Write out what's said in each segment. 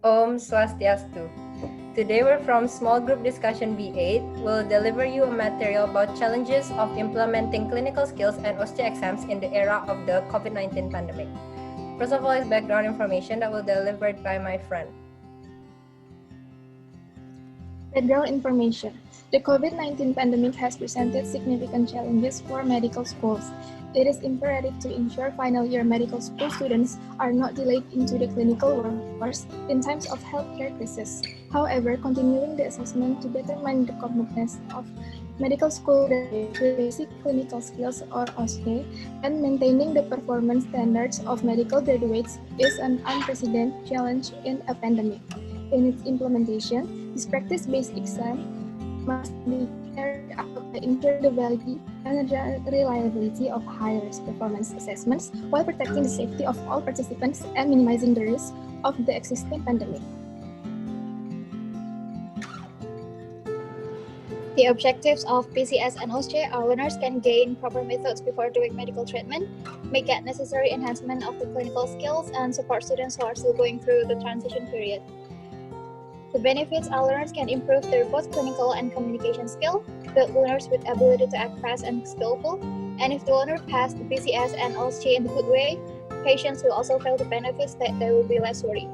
Om Swastiastu. Today we're from Small Group Discussion B8. We'll deliver you a material about challenges of implementing clinical skills and OSCE exams in the era of the COVID-19 pandemic. First of all is background information that will be delivered by my friend. Background information. The COVID-19 pandemic has presented significant challenges for medical schools. It is imperative to ensure final year medical school students are not delayed into the clinical workforce in times of healthcare crisis. However, continuing the assessment to determine the completeness of medical school with basic clinical skills or OSCE and maintaining the performance standards of medical graduates is an unprecedented challenge in a pandemic. In its implementation, this practice-based exam must be carried out by ensuring the validity and reliability of high-risk performance assessments while protecting the safety of all participants and minimizing the risk of the existing pandemic. The objectives of PCS and OSCE are learners can gain proper methods before doing medical treatment, make necessary enhancement of the clinical skills, and support students who are still going through the transition period. The benefits are learners can improve their both clinical and communication skill, build learners with ability to act fast and skillful, and if the learner passed the PCS and OSCE in a good way, patients will also feel the benefits that they will be less worried.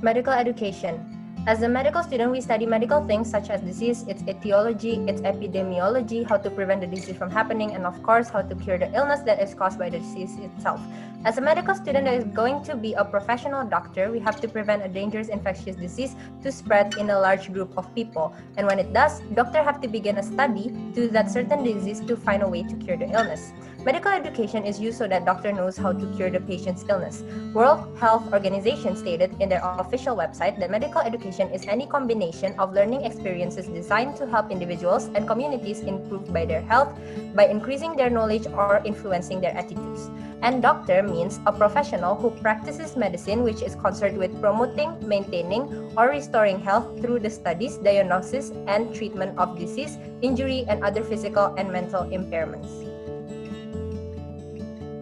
Medical education. As a medical student, we study medical things such as disease, its etiology, its epidemiology, how to prevent the disease from happening, and of course, how to cure the illness that is caused by the disease itself. As a medical student that is going to be a professional doctor, we have to prevent a dangerous infectious disease to spread in a large group of people. And when it does, doctors have to begin a study to that certain disease to find a way to cure the illness. Medical education is used so that doctor knows how to cure the patient's illness. World Health Organization stated in their official website that medical education is any combination of learning experiences designed to help individuals and communities improve by their health by increasing their knowledge or influencing their attitudes. And doctor means a professional who practices medicine which is concerned with promoting, maintaining, or restoring health through the studies, diagnosis, and treatment of disease, injury, and other physical and mental impairments.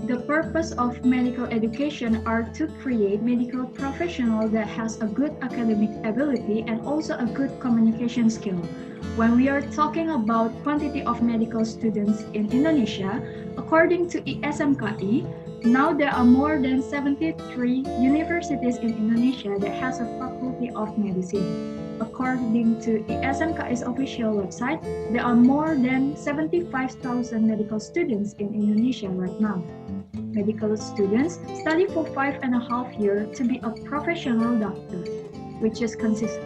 The purpose of medical education are to create medical professional that has a good academic ability and also a good communication skill. When we are talking about quantity of medical students in Indonesia, according to SMKI, now there are more than 73 universities in Indonesia that has a faculty of medicine. According to SMKI's official website, there are more than 75,000 medical students in Indonesia right now. Medical students study for 5.5 years to be a professional doctor, which consists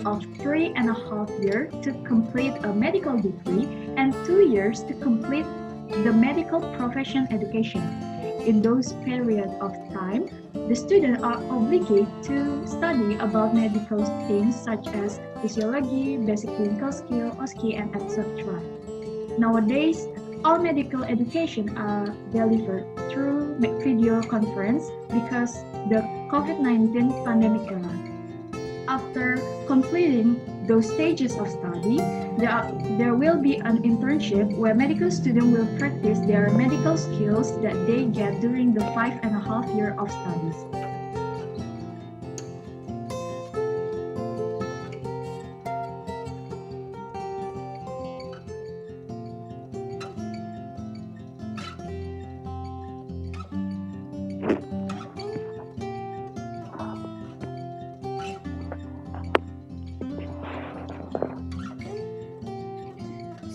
of 3.5 years to complete a medical degree and 2 years to complete the medical profession education. In those periods of time, the students are obligated to study about medical things such as physiology, basic clinical skill, OSCE, and etc. Nowadays, all medical education are delivered through video conference because the COVID-19 pandemic era. After completing those stages of study, there will be an internship where medical students will practice their medical skills that they get during the 5.5 years of studies.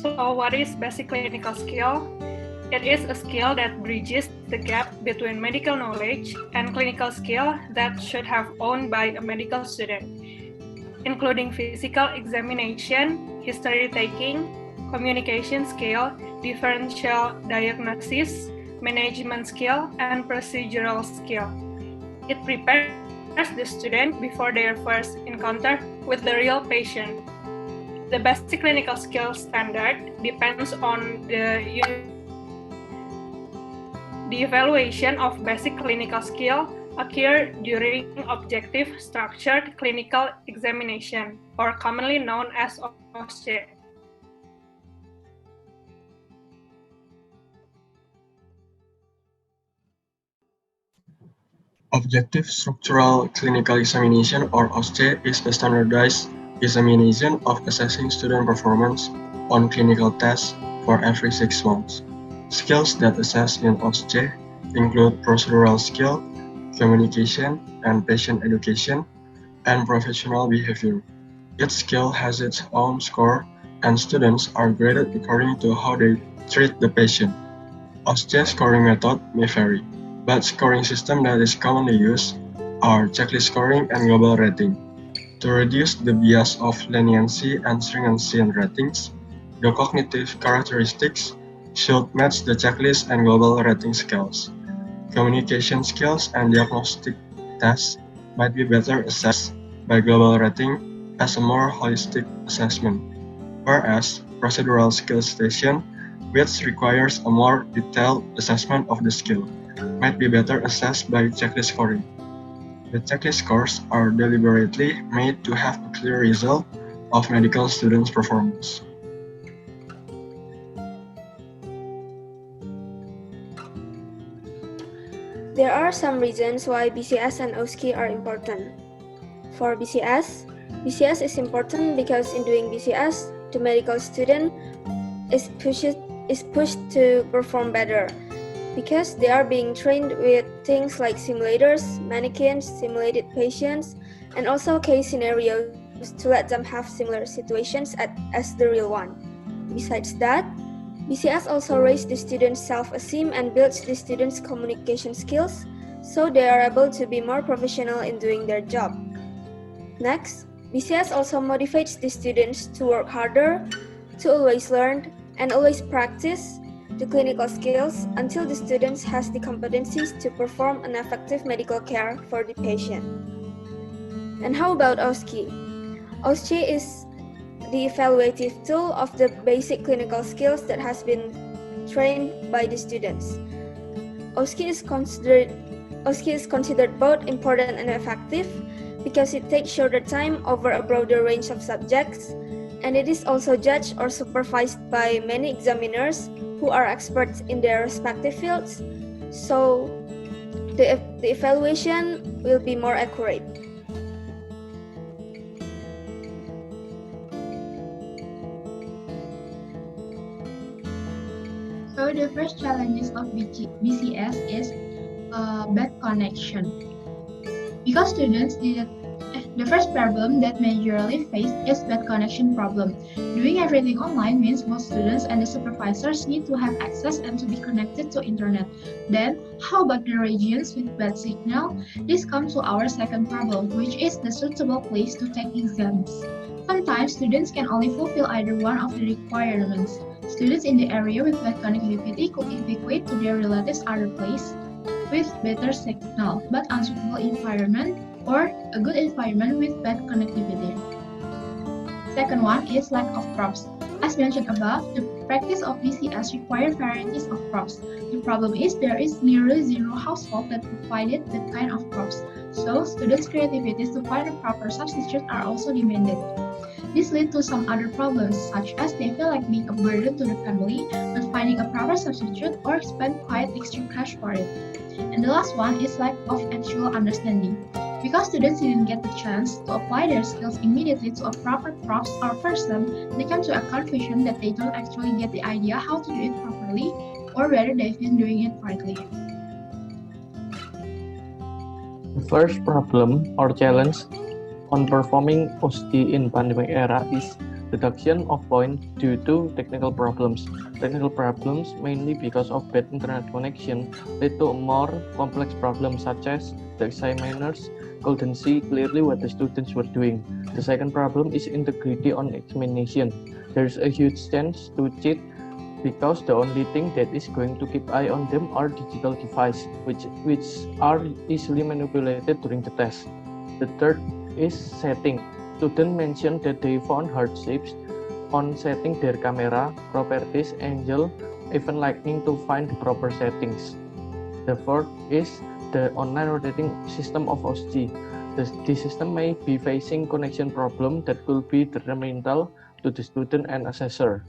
So what is basic clinical skill? It is a skill that bridges the gap between medical knowledge and clinical skill that should have owned by a medical student, including physical examination, history taking, communication skill, differential diagnosis, management skill, and procedural skill. It prepares the student before their first encounter with the real patient. The basic clinical skill standard depends on the evaluation of basic clinical skill occur during objective structured clinical examination, or commonly known as OSCE. Objective Structural Clinical Examination, or OSCE, is a standardized examination of assessing student performance on clinical tests for every 6 months. Skills that assess in OSCE include procedural skill, communication and patient education, and professional behavior. Each skill has its own score, and students are graded according to how they treat the patient. OSCE scoring method may vary, but scoring system that is commonly used are checklist scoring and global rating. To reduce the bias of leniency and stringency in ratings, the cognitive characteristics should match the checklist and global rating scales. Communication skills and diagnostic tests might be better assessed by global rating as a more holistic assessment, whereas procedural skill station, which requires a more detailed assessment of the skill, might be better assessed by checklist scoring. The checklist scores are deliberately made to have a clear result of medical students' performance. There are some reasons why BCS and OSCE are important. For BCS is important because in doing BCS, the medical student is pushed to perform better because they are being trained with things like simulators, mannequins, simulated patients, and also case scenarios to let them have similar situations as the real one. Besides that, BCS also raises the students' self-esteem and builds the students' communication skills, so they are able to be more professional in doing their job. Next, BCS also motivates the students to work harder, to always learn, and always practice the clinical skills until the students has the competencies to perform an effective medical care for the patient. And how about OSCE? OSCE is the evaluative tool of the basic clinical skills that has been trained by the students. OSCE is considered both important and effective because it takes shorter time over a broader range of subjects, and it is also judged or supervised by many examiners who are experts in their respective fields, so the evaluation will be more accurate. So the first challenges of BCS is bad connection. Because students the first problem that majorly face is bad connection problem. Doing everything online means most students and the supervisors need to have access and to be connected to internet. Then, how about the regions with bad signal? This comes to our second problem, which is the suitable place to take exams. Sometimes students can only fulfill either one of the requirements. Students in the area with bad connectivity could evacuate to their relatives' other place with better signal, but unsuitable environment, or a good environment with bad connectivity. Second one is lack of props. As mentioned above, the practice of BCS requires varieties of props. The problem is there is nearly zero household that provided that kind of props, so students' creativities to find a proper substitute are also demanded. This leads to some other problems, such as they feel like being a burden to the family, not finding a proper substitute, or spend quite extra cash for it. And the last one is lack of actual understanding. Because students didn't get the chance to apply their skills immediately to a proper props or person, they come to a confusion that they don't actually get the idea how to do it properly, or whether they've been doing it rightly. The first problem or challenge on performing OSCE in pandemic era is reduction of points due to technical problems. Technical problems, mainly because of bad internet connection, lead to a more complex problems such as the examiners couldn't see clearly what the students were doing. The second problem is integrity on examination. There is a huge chance to cheat because the only thing that is going to keep eye on them are digital devices, which are easily manipulated during the test. The third is setting. Students mentioned that they found hardships on setting their camera, properties, angle, even lightning to find the proper settings. The fourth is the online rotating system of OSCE. The system may be facing connection problem that could be detrimental to the student and assessor.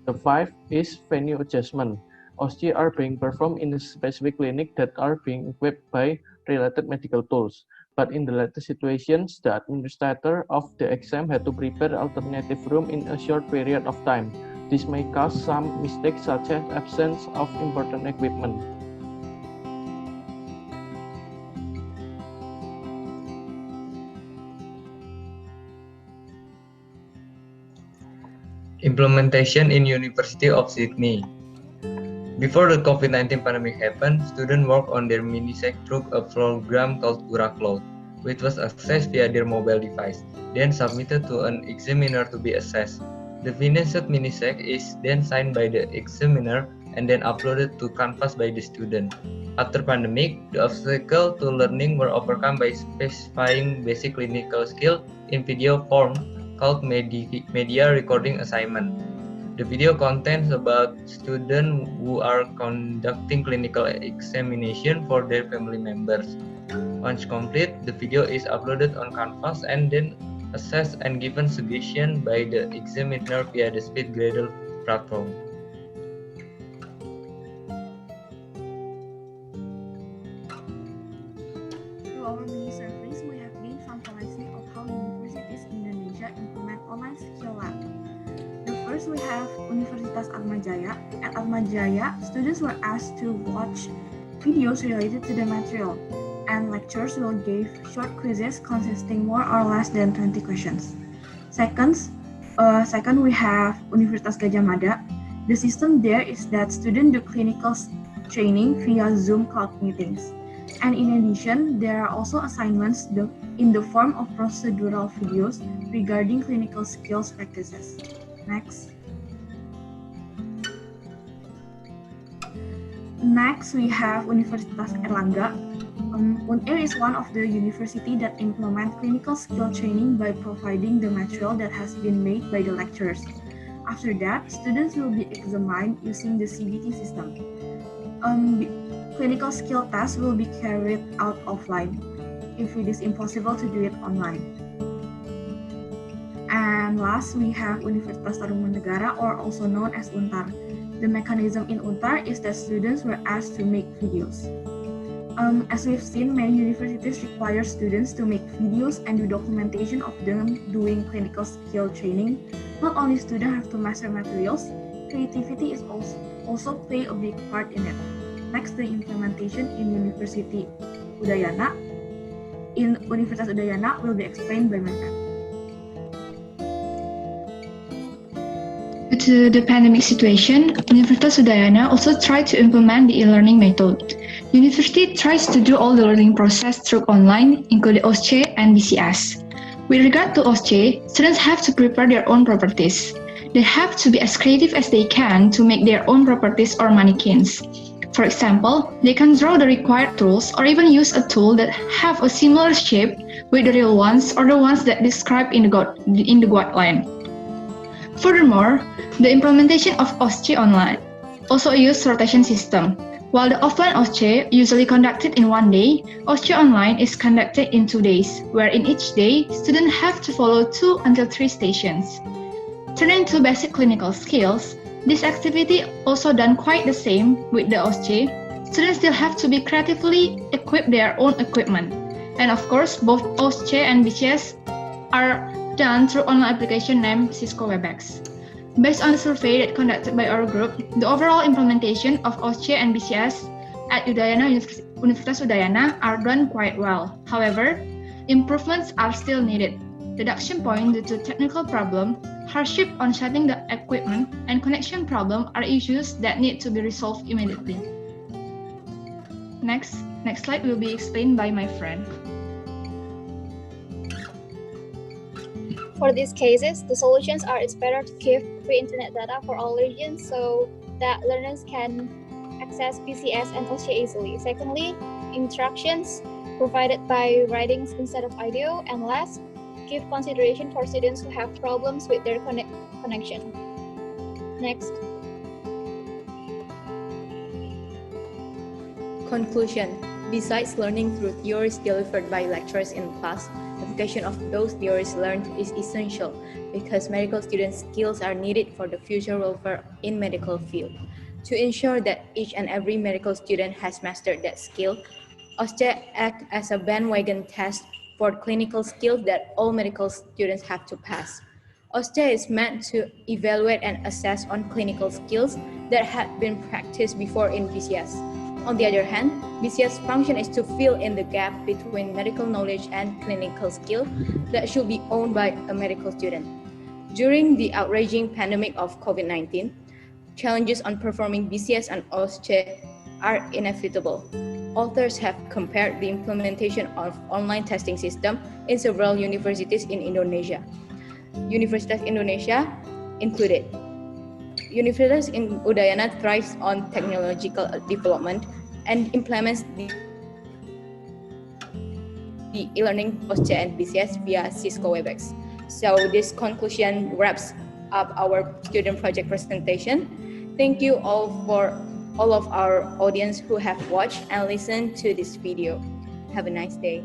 The fifth is venue adjustment. OSCE are being performed in a specific clinic that are being equipped by related medical tools. But in the latter situations, the administrator of the exam had to prepare alternative room in a short period of time. This may cause some mistakes such as absence of important equipment. Implementation in University of Sydney. Before the COVID-19 pandemic happened, students worked on their minisec through a program called Cloud, which was accessed via their mobile device, then submitted to an examiner to be assessed. The finished minisec is then signed by the examiner and then uploaded to Canvas by the student. After pandemic, the obstacles to learning were overcome by specifying basic clinical skill in video form called media recording assignment. The video contains about students who are conducting clinical examination for their family members. Once complete, the video is uploaded on Canvas and then assessed and given suggestion by the examiner via the SpeedGradle platform. Through our mini surveys, we have gained some collection of how universities in Indonesia implement online skill lab. First, we have Universitas Atmajaya. At Atmajaya, students were asked to watch videos related to the material, and lecturers will give short quizzes consisting more or less than 20 questions. Second, we have Universitas Gadjah Mada. The system there is that students do clinical training via Zoom cloud meetings. And in addition, there are also assignments in the form of procedural videos regarding clinical skills practices. Next, we have Universitas Erlangga. UNER is one of the universities that implement clinical skill training by providing the material that has been made by the lecturers. After that, students will be examined using the CBT system. Clinical skill tests will be carried out offline if it is impossible to do it online. And last, we have Universitas Tarumanegara, or also known as UNTAR. The mechanism in UNTAR is that students were asked to make videos. As we've seen, many universities require students to make videos and do documentation of them doing clinical skill training. Not only students have to master materials, creativity is also play a big part in it. Next, the implementation in Universitas Udayana will be explained by my friend. Due to the pandemic situation, Universitas Udayana also tried to implement the e-learning method. University tries to do all the learning process through online, including OSCE and BCS. With regard to OSCE, students have to prepare their own properties. They have to be as creative as they can to make their own properties or mannequins. For example, they can draw the required tools or even use a tool that have a similar shape with the real ones or the ones that described in the guideline. Furthermore, the implementation of OSCE online also uses rotation system. While the offline OSCE usually conducted in one day, OSCE online is conducted in 2 days, where in each day, students have to follow 2 until 3 stations. Turning to basic clinical skills, this activity also done quite the same with the OSCE. Students still have to be creatively equip their own equipment. And of course, both OSCE and BCS are done through online application named Cisco WebEx. Based on the survey that conducted by our group, the overall implementation of OSCE and BCS at Universitas Udayana are done quite well. However, improvements are still needed. Deduction point due to technical problem, hardship on setting the equipment, and connection problem are issues that need to be resolved immediately. Next slide will be explained by my friend. For these cases, the solutions are it's better to give free internet data for all regions so that learners can access BCS and OSCE easily. Secondly, instructions provided by writings instead of audio. And last, give consideration for students who have problems with their connection. Next. Conclusion. Besides learning through theories delivered by lecturers in class, application of those theories learned is essential because medical students' skills are needed for the future welfare in medical field. To ensure that each and every medical student has mastered that skill, OSCE acts as a bandwagon test for clinical skills that all medical students have to pass. OSCE is meant to evaluate and assess on clinical skills that had been practiced before in BCS. On the other hand, BCS function is to fill in the gap between medical knowledge and clinical skill that should be owned by a medical student. During the outraging pandemic of COVID-19, challenges on performing BCS and OSCE are inevitable. Authors have compared the implementation of online testing system in several universities in Indonesia. Universitas Indonesia included. Universitas in Udayana thrives on technological development and implements the e-learning OSCE and BCS via Cisco WebEx. So this conclusion wraps up our student project presentation. Thank you all for all of our audience who have watched and listened to this video. Have a nice day.